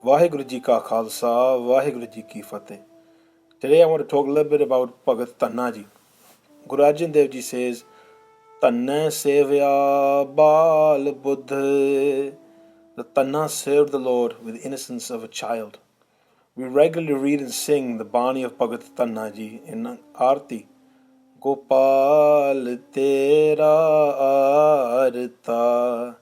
Vaheguru Ji Ka Khalsa, Vaheguru Ji Ki Fateh. Today I want to talk a little bit about Bhagat Dhanna Jee. Guru Arjan Dev Ji says, Tanna Sevya Bal Buddha. The Tanna served the Lord with the innocence of a child. We regularly read and sing the Bani of Bhagat Dhanna Jee in Aarti. Gopal Tera Arta.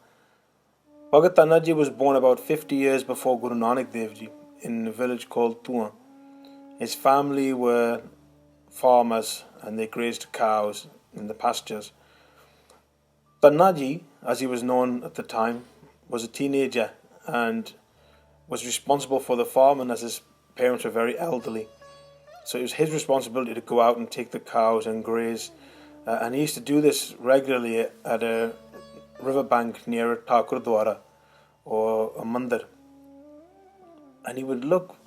Bhagat Dhanna Jee was born about 50 years before Guru Nanak Dev Ji in a village called Tuan. His family were farmers and they grazed cows in the pastures. Dhanna Jee, as he was known at the time, was a teenager and was responsible for the farm, and as his parents were very elderly. So it was his responsibility to go out and take the cows and graze. And he used to do this regularly at a riverbank near a Thakur Dwara or a mandir. And he would look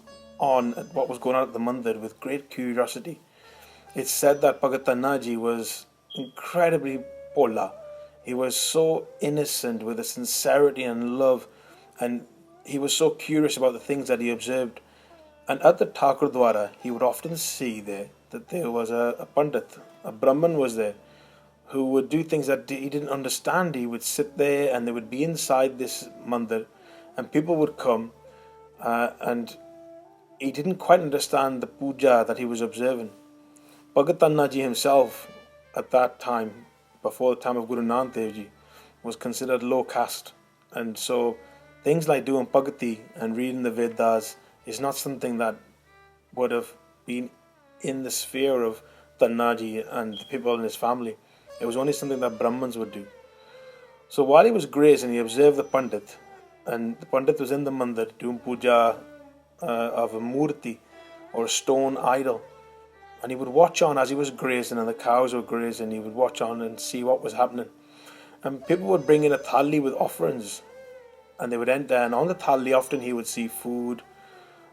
on at what was going on at the mandir with great curiosity. It's said that Bhagat Dhanna Jee was incredibly pola. He was so innocent with a sincerity and love, and he was so curious about the things that he observed. And at the Thakur Dwara, he would often see there that there was a Pandit, a Brahman was there, who would do things that he didn't understand. He would sit there and they would be inside this mandir, and people would come and he didn't quite understand the puja that he was observing. Bhagat Dhanna Jee himself, at that time, before the time of Guru Nanak Dev Ji, was considered low caste, and so things like doing bhagati and reading the Vedas is not something that would have been in the sphere of Dhanna Jee and the people in his family. It was only something that Brahmins would do. So while he was grazing, he observed the Pandit, and the Pandit was in the mandir doing puja of a murti or a stone idol. And he would watch on as he was grazing and the cows were grazing. He would watch on and see what was happening. And people would bring in a thali with offerings, and they would enter, and on the thali often he would see food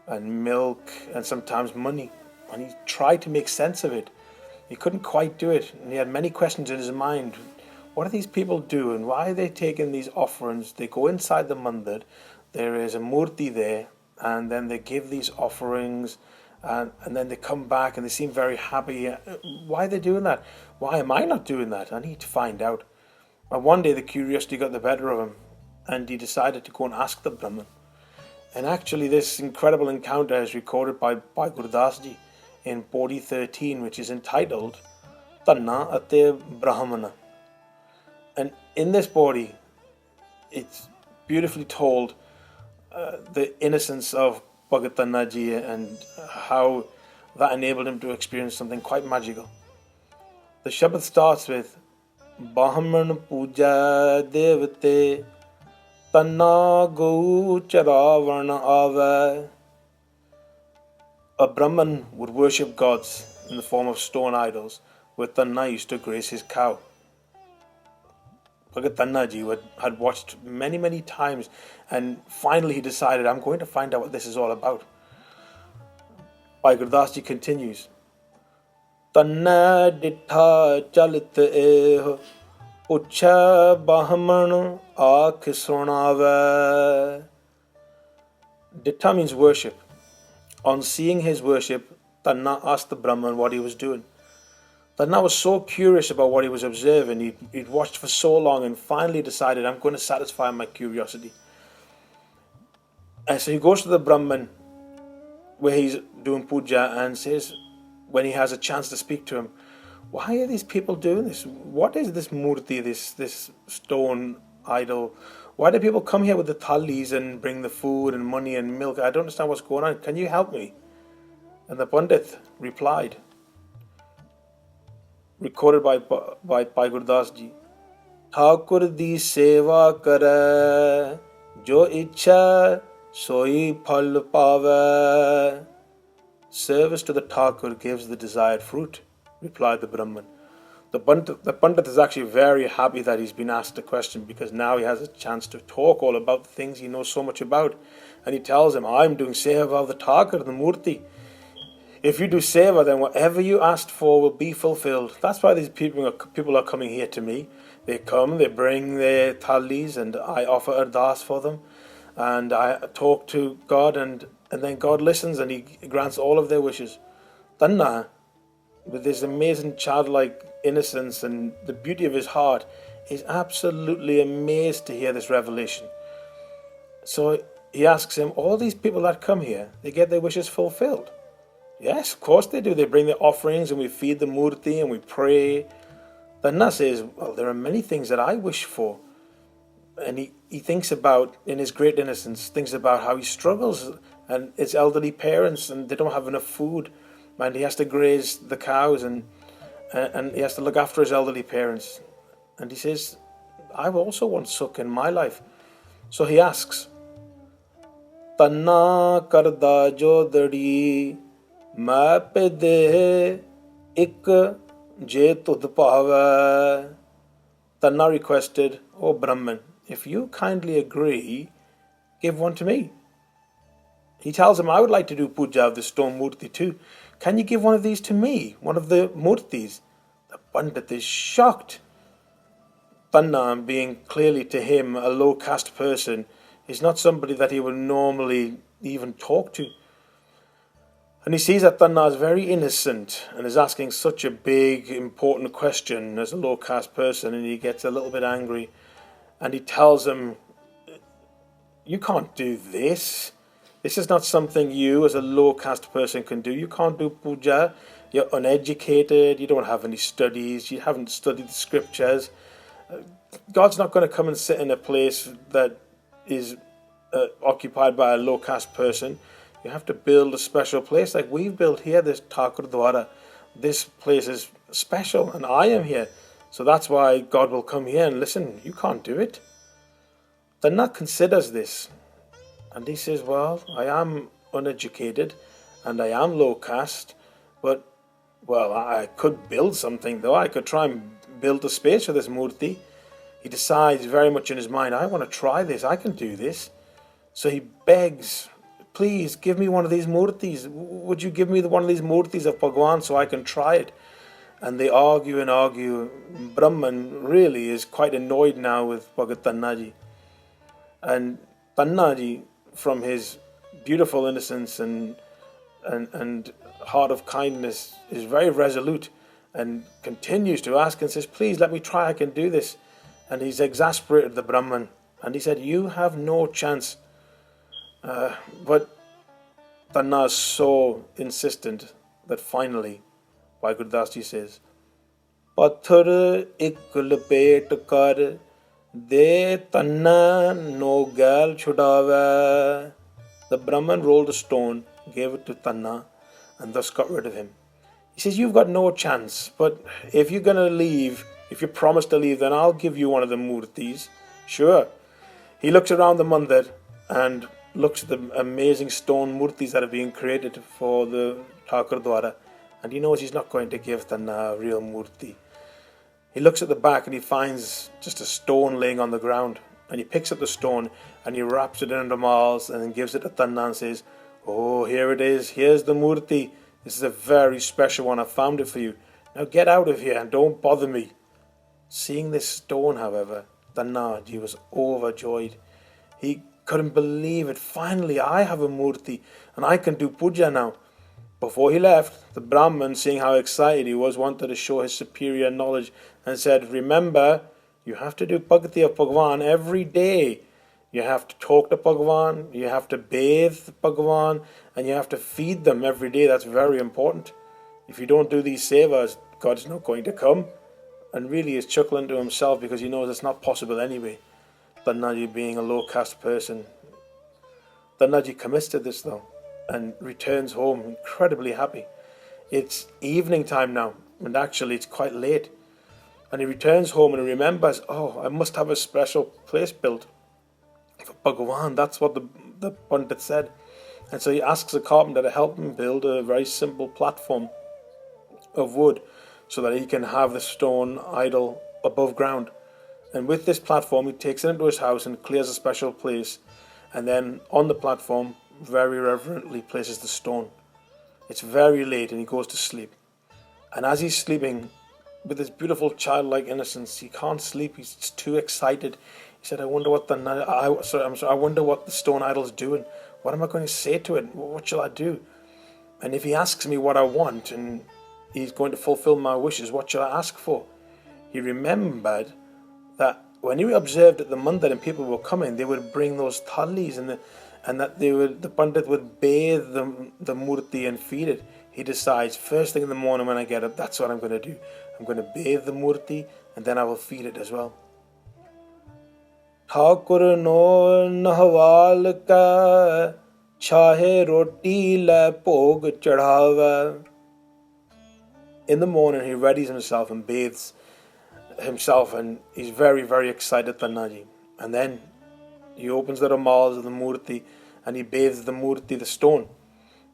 and milk and sometimes money. And he tried to make sense of it. He couldn't quite do it, and he had many questions in his mind. What are these people doing? Why are they taking these offerings? They go inside the mandir, there is a murti there, and then they give these offerings, and then they come back and they seem very happy. Why are they doing that? Why am I not doing that? I need to find out. And one day the curiosity got the better of him, and he decided to go and ask the Brahman. And actually this incredible encounter is recorded by Gurdaas ji in Pauri 13, which is entitled Tanna Ate Brahmana. And in this Pauri, it's beautifully told the innocence of Bhagat Dhanna Jee and how that enabled him to experience something quite magical. The Shabad starts with Brahman Puja Devate Tanna Gau Charavan Ava. A Brahman would worship gods in the form of stone idols, where Tanna used to graze his cow. Bhagat Dhanna Jee had watched many times, and finally he decided, I'm going to find out what this is all about. Bhai Gurdaas Ji continues, Tanna Dittha Chalit Eh Pucha Brahman Aakh Sunave. Dittha means worship. On seeing his worship, Tanna asked the Brahman what he was doing. Tanna was so curious about what he was observing. He'd watched for so long and finally decided, I'm going to satisfy my curiosity. And so he goes to the Brahman where he's doing puja and says, when he has a chance to speak to him, why are these people doing this? What is this murti, this stone idol? Why do people come here with the thalis and bring the food and money and milk? I don't understand what's going on. Can you help me? And the Pandit replied, recorded by Bhai Gurdaas Ji, Thakur di seva kare, jo ichha soi phal pave. Service to the Thakur gives the desired fruit, replied the Brahman. The Pandit is actually very happy that he's been asked a question, because now he has a chance to talk all about the things he knows so much about. And he tells him, I'm doing seva of the Thakur, the Murti. If you do seva, then whatever you asked for will be fulfilled. That's why these people are coming here to me. They come, they bring their thalis, and I offer ardas for them. and I talk to God, and then God listens and He grants all of their wishes. Tanna, with this amazing childlike innocence and the beauty of his heart, is absolutely amazed to hear this revelation. So he asks him, all these people that come here, they get their wishes fulfilled? Yes, of course they do. They bring their offerings and we feed the murti and we pray. Tanna says, well, there are many things that I wish for. And he thinks about, in his great innocence, thinks about how he struggles and his elderly parents and they don't have enough food. And he has to graze the cows and he has to look after his elderly parents. And he says, I also want sukh in my life. So he asks, Tanna karda jodari ma pede ik je tud pava. Tanna requested, O Brahman, if you kindly agree, give one to me. He tells him, I would like to do puja of the stone murti too. Can you give one of these to me? One of the murtis? The Pandit is shocked. Tanna, being clearly to him a low caste person, is not somebody that he would normally even talk to. And he sees that Tanna is very innocent and is asking such a big, important question as a low caste person, and he gets a little bit angry. And he tells him, you can't do this. This is not something you as a low caste person can do. You can't do puja. You're uneducated. You don't have any studies. You haven't studied the scriptures. God's not going to come and sit in a place that is occupied by a low caste person. You have to build a special place like we've built here, this Thakur Dwara. This place is special and I am here. So that's why God will come here and listen, you can't do it. Tanna considers this. And he says, well, I am uneducated and I am low caste, but, well, I could build something though. I could try and build a space for this murti. He decides very much in his mind, I want to try this, I can do this. So he begs, please give me one of these murtis. Would you give me one of these murtis of Bhagwan so I can try it? And they argue and argue. Brahman really is quite annoyed now with Bhagat Dhanna Jee. And Dhanna Jee, from his beautiful innocence and heart of kindness, is very resolute and continues to ask and says, please let me try, I can do this. And he's exasperated the Brahman. And he said, you have no chance. But Tanna is so insistent that finally, Bhai Gurdaas Ji says, Pathar ik lapet kar de Tanna no gal chudave. The Brahman rolled a stone, gave it to Tanna, and thus got rid of him. He says, you've got no chance, but if you're going to leave, if you promise to leave, then I'll give you one of the murtis. Sure. He looks around the mandir and looks at the amazing stone murtis that are being created for the Thakur Dwara, and he knows he's not going to give Tanna a real murti. He looks at the back and he finds just a stone laying on the ground, and he picks up the stone and he wraps it in ramals and then gives it to Tanna and says, oh, here it is, here's the murti. This is a very special one, I found it for you. Now get out of here and don't bother me. Seeing this stone, however, Dhanna Jee was overjoyed. He couldn't believe it. Finally, I have a murti and I can do puja now. Before he left, the Brahman, seeing how excited he was, wanted to show his superior knowledge and said, remember, you have to do bhakti of Bhagwan every day. You have to talk to Bhagwan, you have to bathe Bhagwan, and you have to feed them every day. That's very important. If you don't do these sevas, God's not going to come. And really he's chuckling to himself because he knows it's not possible anyway. Dhanna Jee being a low caste person. Dhanna Jee commits to this though and returns home incredibly happy. It's evening time now, and actually it's quite late. And he returns home and he remembers, oh, I must have a special place built for Bhagwan. That's what the Pandit said. And so he asks a carpenter to help him build a very simple platform of wood so that he can have the stone idol above ground. And with this platform, he takes it into his house and clears a special place. And then on the platform, very reverently places the stone. It's very late and he goes to sleep. And as he's sleeping, with his beautiful childlike innocence, he can't sleep. He's too excited. He said, I wonder what I wonder what the stone idol's doing. What am I going to say to it? What shall I do? And if he asks me what I want and he's going to fulfill my wishes, what shall I ask for? He remembered that when he observed at the mandir and people were coming, they would bring those thalis and that the pandit would bathe the murti and feed it. He decides, first thing in the morning when I get up, that's what I'm going to do. I'm going to bathe the murti and then I will feed it as well. Thakur no nahwal ka chahe roti la bhog chadhava. In the morning he readies himself and bathes himself, and he's very, very excited, Dhanna Ji. And then he opens the ramals of the murti and he bathes the murti, the stone.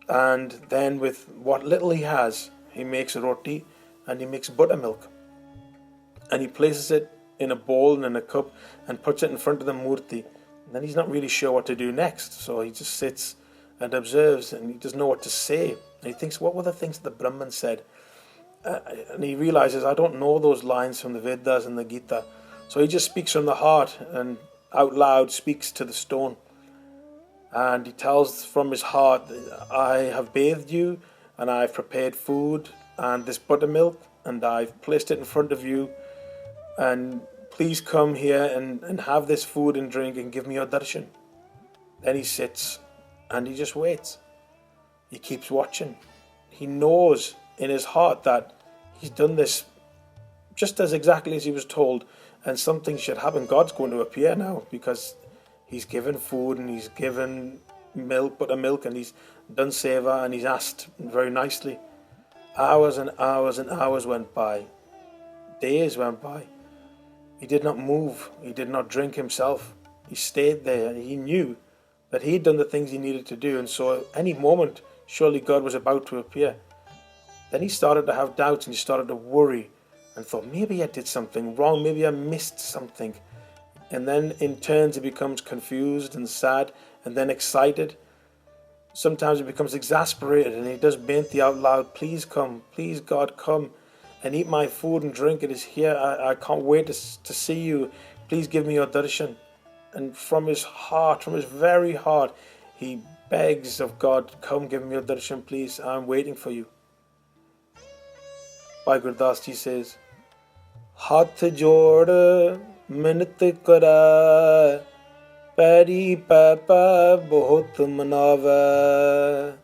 And then with what little he has, he makes roti and he makes buttermilk. And he places it in a bowl and in a cup and puts it in front of the murti. And then he's not really sure what to do next. So he just sits and observes and he doesn't know what to say. And he thinks, what were the things the Brahman said? And he realizes, I don't know those lines from the Vedas and the Gita. So he just speaks from the heart and out loud speaks to the stone. And he tells from his heart, I have bathed you and I've prepared food and this buttermilk and I've placed it in front of you. And please come here and have this food and drink and give me your darshan. Then he sits and he just waits. He keeps watching. He knows in his heart that he's done this just as exactly as he was told, and something should happen. God's going to appear now because he's given food and he's given buttermilk and he's done seva and he's asked very nicely. Hours and hours and hours went by. Days went by. He did not move. He did not drink himself. He stayed there and he knew that he'd done the things he needed to do, and so any moment surely God was about to appear. Then he started to have doubts and he started to worry and thought, maybe I did something wrong, maybe I missed something. And then in turns he becomes confused and sad and then excited. Sometimes he becomes exasperated and he does benti out loud, please come, please God, come and eat my food and drink. It is here. I can't wait to see you. Please give me your darshan. And from his heart, from his very heart, he begs of God, come give me your darshan, please. I'm waiting for you. Bhai Gurdaas Ji says, Hath jod minat kara, peri papa bahut manava.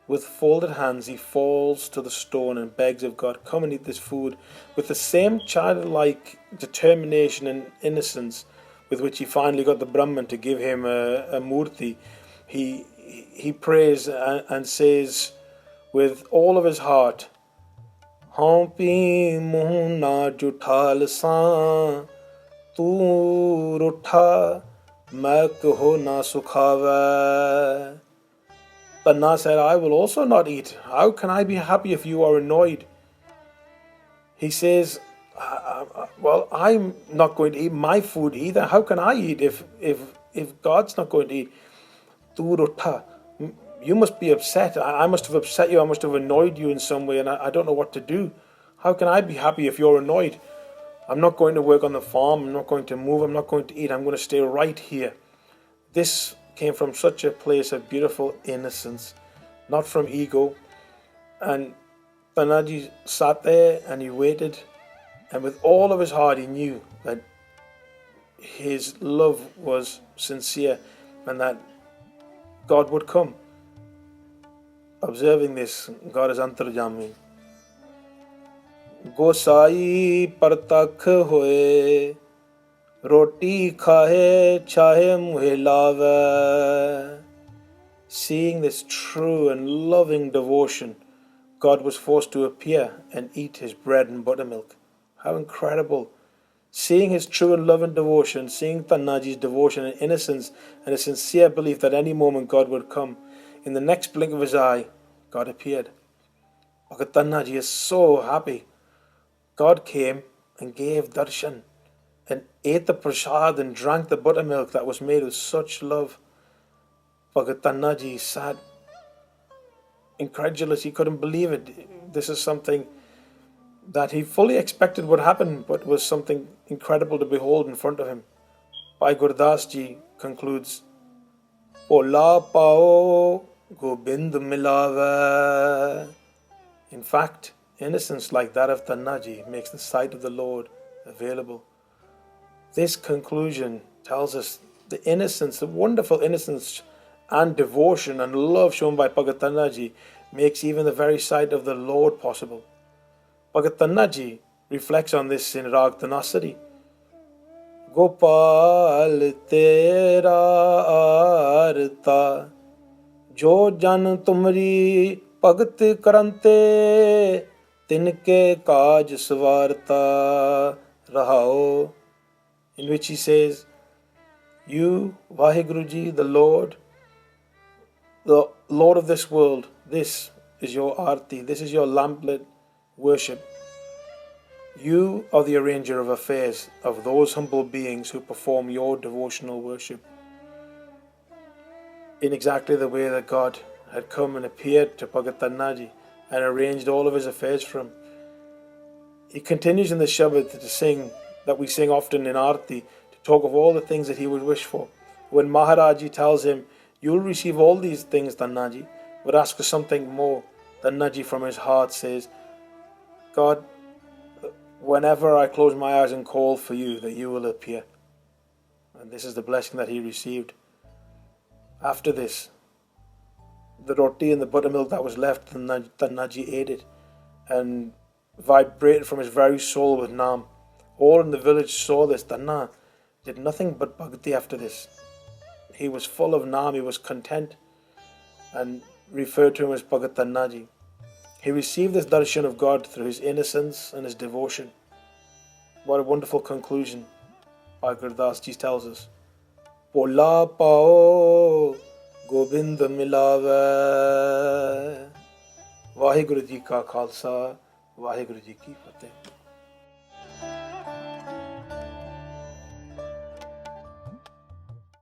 With folded hands he falls to the stone and begs of God, come and eat this food. With the same childlike determination and innocence with which he finally got the Brahman to give him a murti, he prays and says with all of his heart, Hampi muhna juthal sa tu rutha mak ho na sukhava. Dhanna said, I will also not eat. How can I be happy if you are annoyed? He says, well, I'm not going to eat my food either. How can I eat if God's not going to eat? Tu rutha. You must be upset. I must have upset you. I must have annoyed you in some way and I don't know what to do. How can I be happy if you're annoyed? I'm not going to work on the farm. I'm not going to move. I'm not going to eat. I'm going to stay right here. This came from such a place of beautiful innocence, not from ego. And Dhanna Ji sat there and he waited. And with all of his heart he knew that his love was sincere and that God would come. Observing this, God is antarjami. Gosai partakh hoye, roti khahe chahe muhe lave. Seeing this true and loving devotion, God was forced to appear and eat his bread and buttermilk. How incredible. Seeing his true and loving devotion, seeing Dhanna Ji's devotion and innocence and a sincere belief that any moment God would come, in the next blink of his eye, God appeared. Bhagat Dhanna Jee is so happy. God came and gave darshan and ate the prasad and drank the buttermilk that was made with such love. Bhagat Dhanna Jee sat incredulous. He couldn't believe it. This is something that he fully expected would happen, but was something incredible to behold in front of him. Bhai Gurdaas Ji concludes, Bhola pao gobind milave. In fact, innocence like that of Dhanna Ji makes the sight of the Lord available. This conclusion tells us the innocence, the wonderful innocence and devotion and love shown by Bhagat Dhanna Ji makes even the very sight of the Lord possible. Bhagat Dhanna Ji reflects on this in Rag Dhanasari. Gopal tera arta jo jan tumri bhagat karante tinke kaaj swarta rahao. In which he says, you, Vaheguru Ji, the Lord of this world, this is your arti, this is your lamplit worship. You are the arranger of affairs of those humble beings who perform your devotional worship in exactly the way that God had come and appeared to Bhagat Dhanna Ji and arranged all of his affairs for him. He continues in the Shabad to sing, that we sing often in Arti, to talk of all the things that he would wish for. When Maharaji tells him, you'll receive all these things, Dhanna Ji, but ask for something more, Dhanna Ji from his heart says, God, whenever I close my eyes and call for you, that you will appear. And this is the blessing that he received. After this, the roti and the buttermilk that was left, Dhanna Ji ate it and vibrated from his very soul with Naam. All in the village saw this. Dhanna did nothing but bhakti after this. He was full of Naam, he was content, and referred to him as Bhagat Dhanna Ji. He received this darshan of God through his innocence and his devotion. What a wonderful conclusion Bhai Gurdaas Ji tells us. Bhola pao gobind milave. Vaheguru Ji ka Khalsa, Vaheguru Ji ki Fateh.